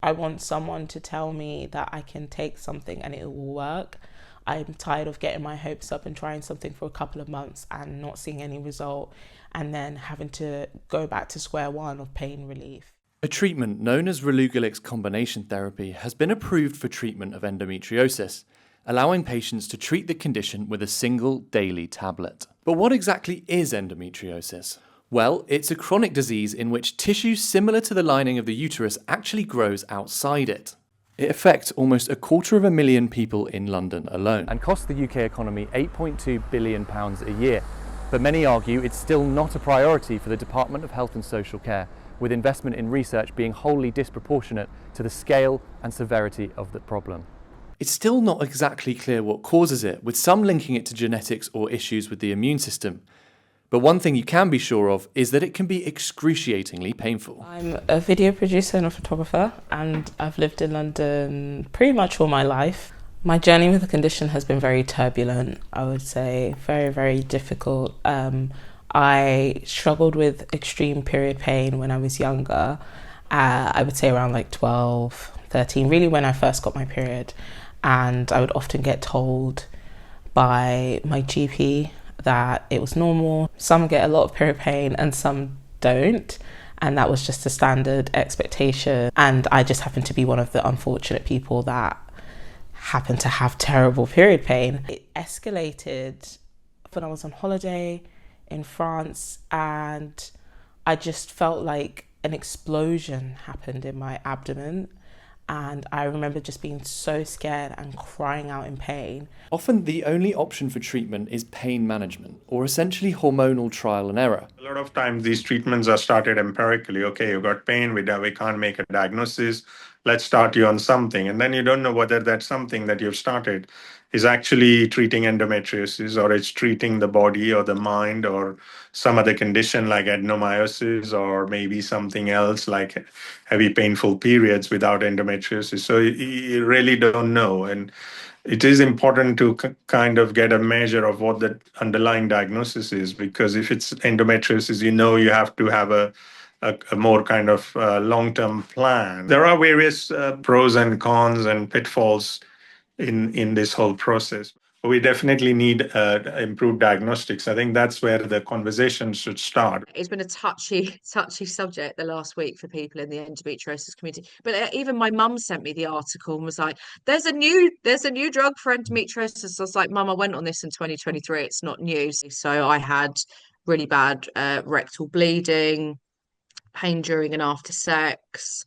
I want someone to tell me that I can take something and it will work. I'm tired of getting my hopes up and trying something for a couple of months and not seeing any result, and then having to go back to square one of pain relief. A treatment known as Relugolix Combination Therapy has been approved for treatment of endometriosis, allowing patients to treat the condition with a single daily tablet. But what exactly is endometriosis? Well, it's a chronic disease in which tissue similar to the lining of the uterus actually grows outside it. It affects almost 250,000 people in London alone and costs the UK economy £8.2 billion a year. But many argue it's still not a priority for the Department of Health and Social Care, with investment in research being wholly disproportionate to the scale and severity of the problem. It's still not exactly clear what causes it, with some linking it to genetics or issues with the immune system. But one thing you can be sure of is that it can be excruciatingly painful. I'm a video producer and a photographer, and I've lived in London pretty much all my life. My journey with the condition has been very turbulent, I would say, very, very difficult. I struggled with extreme period pain when I was younger. I would say around like 12, 13, really when I first got my period. And I would often get told by my GP that it was normal. Some get a lot of period pain and some don't. And that was just a standard expectation. And I just happened to be one of the unfortunate people that happened to have terrible period pain. It escalated when I was on holiday in France, and I just felt like an explosion happened in my abdomen. And I remember just being so scared and crying out in pain. Often the only option for treatment is pain management, or essentially hormonal trial and error. A lot of times these treatments are started empirically. Okay, you've got pain, we can't make a diagnosis, let's start you on something. And then you don't know whether that something that you've started is actually treating endometriosis, or it's treating the body or the mind or some other condition like adenomyosis, or maybe something else like heavy painful periods without endometriosis. So you really don't know. And it is important to kind of get a measure of what the underlying diagnosis is, because if it's endometriosis, you have to have a more kind of long-term plan. There are various pros and cons and pitfalls in this whole process. We definitely need improved diagnostics. I think that's where the conversation should start. It's been a touchy subject the last week for people in the endometriosis community. But even my mum sent me the article and was like, "There's a new drug for endometriosis." I was like, "Mum, I went on this in 2023. It's not new." So I had really bad rectal bleeding, pain during and after sex,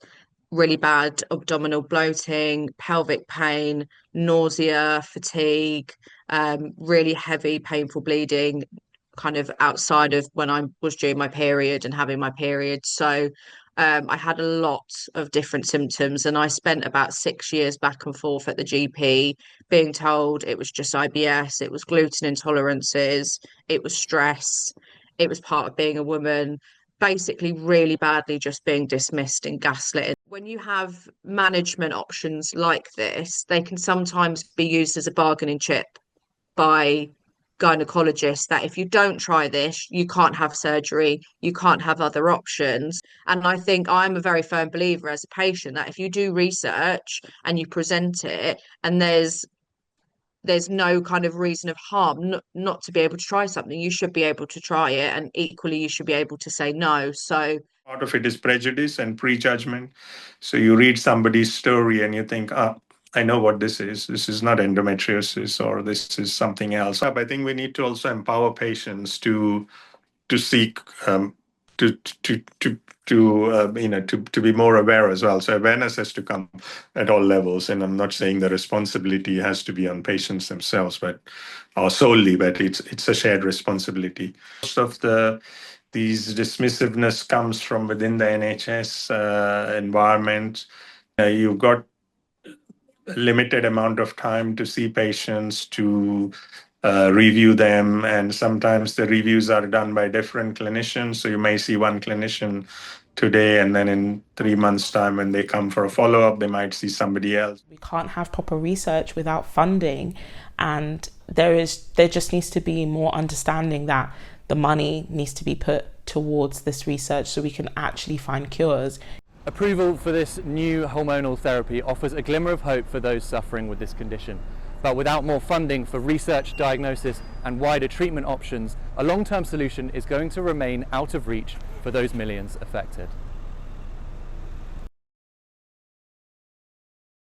really bad abdominal bloating, pelvic pain, nausea, fatigue, really heavy, painful bleeding, kind of outside of when I was during my period and having my period. So I had a lot of different symptoms, and I spent about 6 years back and forth at the GP being told it was just IBS, it was gluten intolerances, it was stress, it was part of being a woman. Basically really badly just being dismissed and gaslit. When you have management options like this, they can sometimes be used as a bargaining chip by gynecologists, that if you don't try this, you can't have surgery, you can't have other options. And I think I'm a very firm believer as a patient that if you do research and you present it and there's no kind of reason of harm not to be able to try something, you should be able to try it, and equally you should be able to say no. So part of it is prejudice and prejudgment. So you read somebody's story and you think, I know what this is. This is not endometriosis, or this is something else. I think we need to also empower patients to seek to be more aware as well. So awareness has to come at all levels. And I'm not saying the responsibility has to be on patients themselves, or solely, but it's a shared responsibility. Most of these dismissiveness comes from within the NHS environment. You've got a limited amount of time to see patients, to review them, and sometimes the reviews are done by different clinicians. So you may see one clinician today, and then in 3 months' time when they come for a follow-up, they might see somebody else. We can't have proper research without funding, and there just needs to be more understanding that the money needs to be put towards this research so we can actually find cures. Approval for this new hormonal therapy offers a glimmer of hope for those suffering with this condition. But without more funding for research, diagnosis and wider treatment options, a long-term solution is going to remain out of reach for those millions affected.